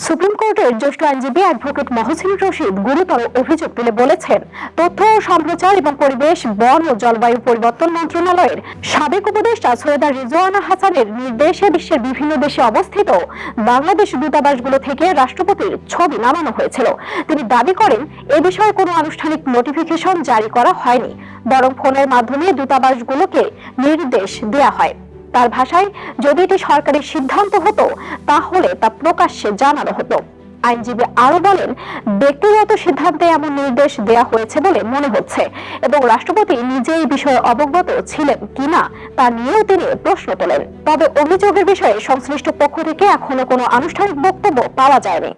Supreme কোর্টের জ্যেষ্ঠ আইনজীবী অ্যাডভোকেট মহসিন রশিদ গুরুতর অভিযোগ তুলে বলেছেন, তথ্য ও সম্প্রচার এবং পরিবেশ, বন ও জলবায়ু পরিবর্তন মন্ত্রণালয়ের সাবেক উপদেষ্টা সৈয়দা রিজওয়ানা হাসানের নির্দেশে বিশ্বের বিভিন্ন দেশে অবস্থিত বাংলাদেশ দূতাবাসগুলো থেকে রাষ্ট্রপতির ছবি নামানো হয়েছিল। তিনি দাবি করেন, এ বিষয়ে কোনো আনুষ্ঠানিক নোটিফিকেশন জারি করা হয়নি, বরং ফোনের মাধ্যমে দূতাবাসগুলোকে নির্দেশ দেওয়া হয়। তার ভাষায়, যদি এটি সরকারি সিদ্ধান্ত হতো তাহলে তা প্রকাশ্যে জানানো হতো। আইনজীবী আরো বলেন, ব্যক্তিগত সিদ্ধান্তে এমন নির্দেশ দেয়া হয়েছে বলে মনে হচ্ছে এবং রাষ্ট্রপতি নিজে এই বিষয়ে অবগত ছিলেন কিনা তা নিয়েও তিনি প্রশ্ন তোলেন। তবে অভিযোগের বিষয়ে সংশ্লিষ্ট পক্ষ থেকে এখনো কোনো আনুষ্ঠানিক বক্তব্য পাওয়া যায়নি।